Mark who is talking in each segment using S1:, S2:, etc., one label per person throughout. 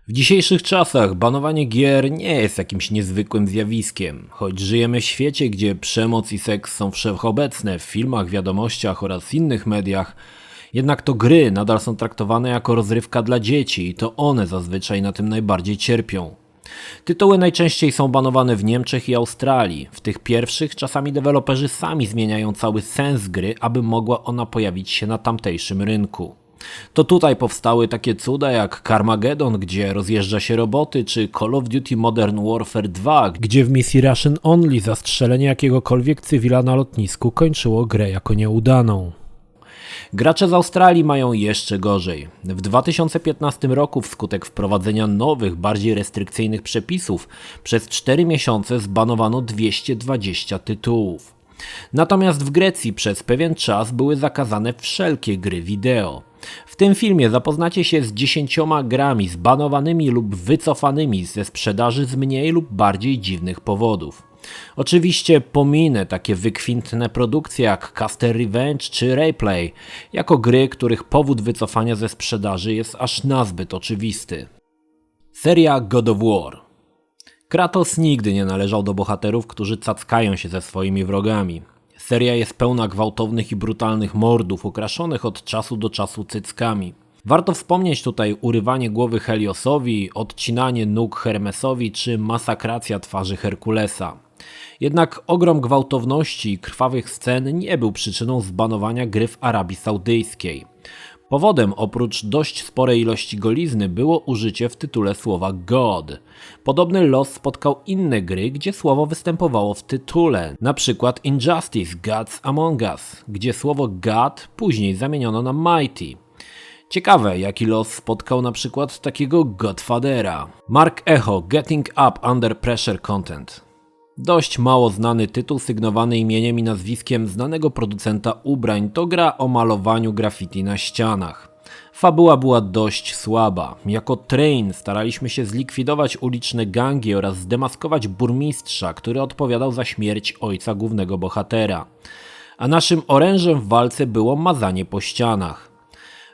S1: W dzisiejszych czasach banowanie gier nie jest jakimś niezwykłym zjawiskiem. Choć żyjemy w świecie, gdzie przemoc i seks są wszechobecne w filmach, wiadomościach oraz innych mediach, jednak to gry nadal są traktowane jako rozrywka dla dzieci i to one zazwyczaj na tym najbardziej cierpią. Tytuły najczęściej są banowane w Niemczech i Australii. W tych pierwszych czasami deweloperzy sami zmieniają cały sens gry, aby mogła ona pojawić się na tamtejszym rynku. To tutaj powstały takie cuda jak Carmageddon, gdzie rozjeżdża się roboty, czy Call of Duty Modern Warfare 2, gdzie w misji Russian Only zastrzelenie jakiegokolwiek cywila na lotnisku kończyło grę jako nieudaną. Gracze z Australii mają jeszcze gorzej. W 2015 roku wskutek wprowadzenia nowych, bardziej restrykcyjnych przepisów przez 4 miesiące zbanowano 220 tytułów. Natomiast w Grecji przez pewien czas były zakazane wszelkie gry wideo. W tym filmie zapoznacie się z 10 grami zbanowanymi lub wycofanymi ze sprzedaży z mniej lub bardziej dziwnych powodów. Oczywiście pominę takie wykwintne produkcje jak Caster Revenge czy Rayplay, jako gry, których powód wycofania ze sprzedaży jest aż nazbyt oczywisty. Seria God of War. Kratos nigdy nie należał do bohaterów, którzy cackają się ze swoimi wrogami. Seria jest pełna gwałtownych i brutalnych mordów, okraszonych od czasu do czasu cyckami. Warto wspomnieć tutaj urywanie głowy Heliosowi, odcinanie nóg Hermesowi czy masakracja twarzy Herkulesa. Jednak ogrom gwałtowności i krwawych scen nie był przyczyną zbanowania gry w Arabii Saudyjskiej. Powodem oprócz dość sporej ilości golizny było użycie w tytule słowa God. Podobny los spotkał inne gry, gdzie słowo występowało w tytule, np. Injustice Gods Among Us, gdzie słowo God później zamieniono na Mighty. Ciekawe, jaki los spotkał np. takiego Godfathera. Mark Echo Getting Up Under Pressure Content. Dość mało znany tytuł sygnowany imieniem i nazwiskiem znanego producenta ubrań to gra o malowaniu graffiti na ścianach. Fabuła była dość słaba. Jako Train staraliśmy się zlikwidować uliczne gangi oraz zdemaskować burmistrza, który odpowiadał za śmierć ojca głównego bohatera. A naszym orężem w walce było mazanie po ścianach.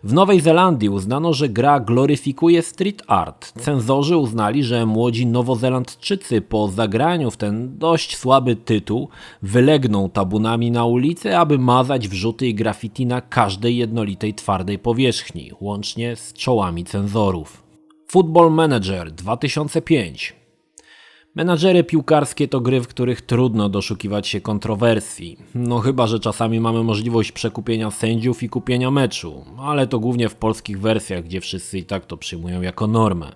S1: W Nowej Zelandii uznano, że gra gloryfikuje street art. Cenzorzy uznali, że młodzi Nowozelandczycy po zagraniu w ten dość słaby tytuł wylegną tabunami na ulicy, aby mazać wrzuty i graffiti na każdej jednolitej twardej powierzchni, łącznie z czołami cenzorów. Football Manager 2005. Menadżery piłkarskie to gry, w których trudno doszukiwać się kontrowersji. No chyba, że czasami mamy możliwość przekupienia sędziów i kupienia meczu, ale to głównie w polskich wersjach, gdzie wszyscy i tak to przyjmują jako normę.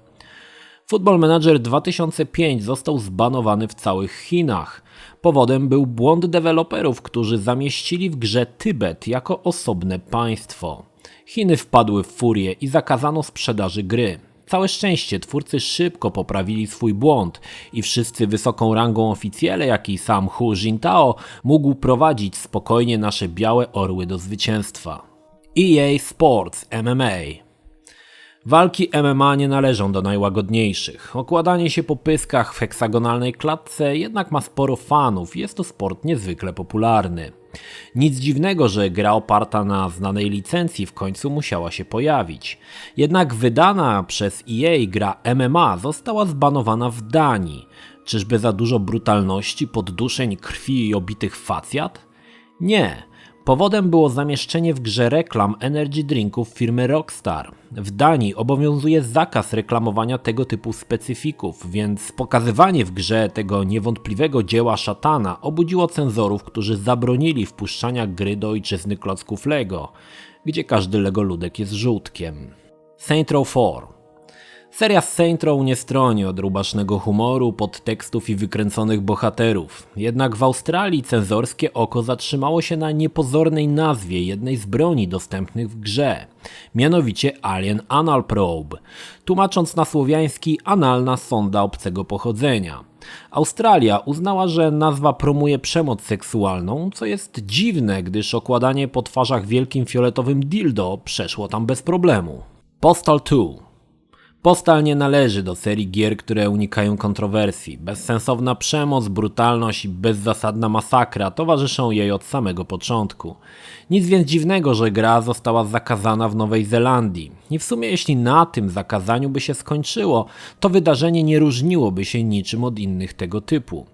S1: Football Manager 2005 został zbanowany w całych Chinach. Powodem był błąd deweloperów, którzy zamieścili w grze Tybet jako osobne państwo. Chiny wpadły w furię i zakazano sprzedaży gry. Całe szczęście twórcy szybko poprawili swój błąd i wszyscy wysoką rangą oficjele, jak i sam Hu Jintao, mógł prowadzić spokojnie nasze białe orły do zwycięstwa. EA Sports MMA. Walki MMA nie należą do najłagodniejszych. Okładanie się po pyskach w heksagonalnej klatce jednak ma sporo fanów i jest to sport niezwykle popularny. Nic dziwnego, że gra oparta na znanej licencji w końcu musiała się pojawić. Jednak wydana przez EA gra MMA została zbanowana w Danii. Czyżby za dużo brutalności, podduszeń, krwi i obitych facjat? Nie. Powodem było zamieszczenie w grze reklam energy drinków firmy Rockstar. W Danii obowiązuje zakaz reklamowania tego typu specyfików, więc pokazywanie w grze tego niewątpliwego dzieła szatana obudziło cenzorów, którzy zabronili wpuszczania gry do ojczyzny klocków Lego, gdzie każdy Lego ludek jest żółtkiem. Saints Row 4. Seria Saints Row nie stroni od rubasznego humoru, podtekstów i wykręconych bohaterów. Jednak w Australii cenzorskie oko zatrzymało się na niepozornej nazwie jednej z broni dostępnych w grze. Mianowicie Alien Anal Probe, tłumacząc na słowiański analna sonda obcego pochodzenia. Australia uznała, że nazwa promuje przemoc seksualną, co jest dziwne, gdyż okładanie po twarzach wielkim fioletowym dildo przeszło tam bez problemu. Postal 2. Postal nie należy do serii gier, które unikają kontrowersji. Bezsensowna przemoc, brutalność i bezzasadna masakra towarzyszą jej od samego początku. Nic więc dziwnego, że gra została zakazana w Nowej Zelandii. I w sumie jeśli na tym zakazaniu by się skończyło, to wydarzenie nie różniłoby się niczym od innych tego typu.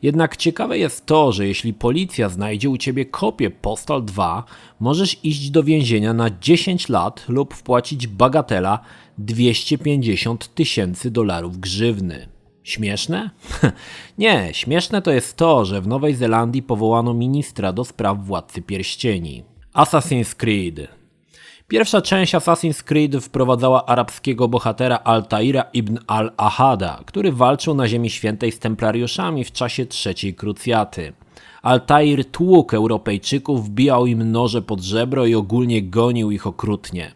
S1: Jednak ciekawe jest to, że jeśli policja znajdzie u ciebie kopię Postal 2, możesz iść do więzienia na 10 lat lub wpłacić bagatela $250,000 grzywny. Śmieszne? Nie, śmieszne to jest to, że w Nowej Zelandii powołano ministra do spraw Władcy Pierścieni. Assassin's Creed. Pierwsza część Assassin's Creed wprowadzała arabskiego bohatera Altaira ibn al-Ahada, który walczył na Ziemi Świętej z templariuszami w czasie III Krucjaty. Altair tłukł Europejczyków, wbijał im noże pod żebro i ogólnie gonił ich okrutnie.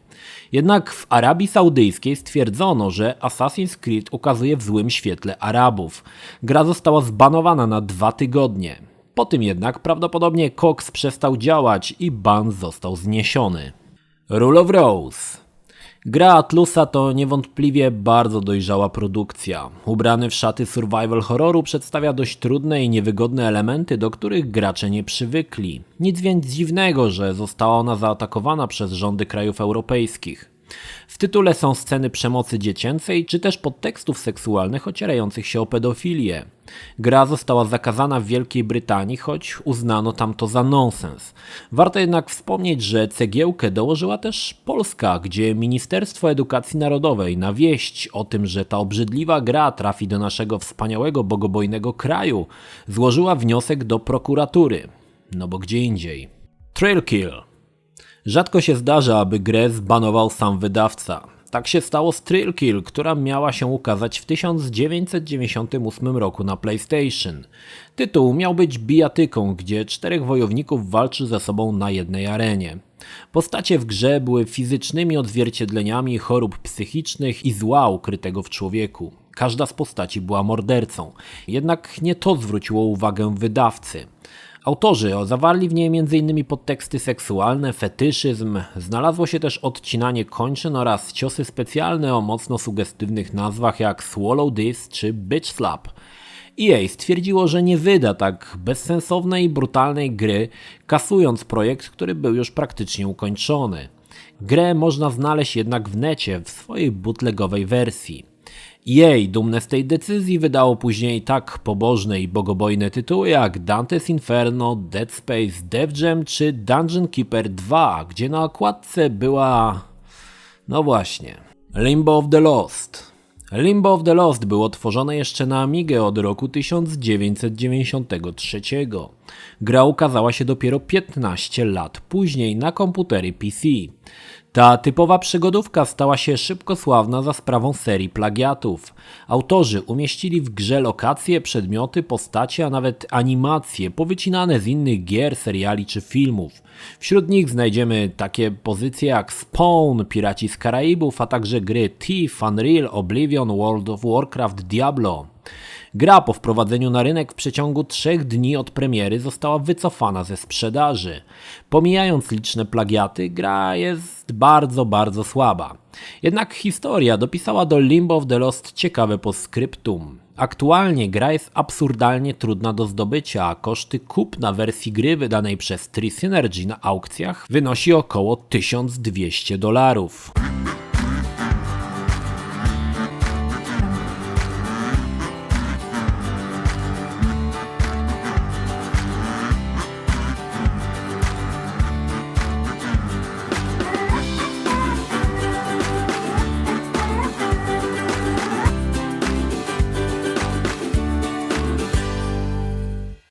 S1: Jednak w Arabii Saudyjskiej stwierdzono, że Assassin's Creed ukazuje w złym świetle Arabów. Gra została zbanowana na 2 tygodnie. Po tym jednak prawdopodobnie koks przestał działać i ban został zniesiony. Rule of Rose. Gra Atlusa to niewątpliwie bardzo dojrzała produkcja. Ubrany w szaty survival horroru przedstawia dość trudne i niewygodne elementy, do których gracze nie przywykli. Nic więc dziwnego, że została ona zaatakowana przez rządy krajów europejskich. W tytule są sceny przemocy dziecięcej, czy też podtekstów seksualnych ocierających się o pedofilię. Gra została zakazana w Wielkiej Brytanii, choć uznano tam to za nonsens. Warto jednak wspomnieć, że cegiełkę dołożyła też Polska, gdzie Ministerstwo Edukacji Narodowej na wieść o tym, że ta obrzydliwa gra trafi do naszego wspaniałego, bogobojnego kraju, złożyła wniosek do prokuratury. No bo gdzie indziej. Trailkill. Rzadko się zdarza, aby grę zbanował sam wydawca. Tak się stało z Trailkill, która miała się ukazać w 1998 roku na PlayStation. Tytuł miał być bijatyką, gdzie 4 wojowników walczy ze sobą na jednej arenie. Postacie w grze były fizycznymi odzwierciedleniami chorób psychicznych i zła ukrytego w człowieku. Każda z postaci była mordercą, jednak nie to zwróciło uwagę wydawcy. Autorzy zawarli w niej m.in. podteksty seksualne, fetyszyzm, znalazło się też odcinanie kończyn oraz ciosy specjalne o mocno sugestywnych nazwach jak Swallow This czy Bitch Slap. EA stwierdziło, że nie wyda tak bezsensownej i brutalnej gry, kasując projekt, który był już praktycznie ukończony. Grę można znaleźć jednak w necie w swojej bootlegowej wersji. EA, dumne z tej decyzji, wydało później tak pobożne i bogobojne tytuły jak Dante's Inferno, Dead Space, Def Jam czy Dungeon Keeper 2, gdzie na okładce była... no właśnie... Limbo of the Lost. Limbo of the Lost było tworzone jeszcze na Amigę od roku 1993. Gra ukazała się dopiero 15 lat później na komputery PC. Ta typowa przygodówka stała się szybko sławna za sprawą serii plagiatów. Autorzy umieścili w grze lokacje, przedmioty, postacie, a nawet animacje powycinane z innych gier, seriali czy filmów. Wśród nich znajdziemy takie pozycje jak Spawn, Piraci z Karaibów, a także gry Thief, Unreal, Oblivion, World of Warcraft, Diablo. Gra po wprowadzeniu na rynek w przeciągu 3 dni od premiery została wycofana ze sprzedaży. Pomijając liczne plagiaty, gra jest bardzo słaba. Jednak historia dopisała do Limbo of the Lost ciekawe postscriptum. Aktualnie gra jest absurdalnie trudna do zdobycia, a koszty kupna wersji gry wydanej przez Tri Synergy na aukcjach wynosi około $1200.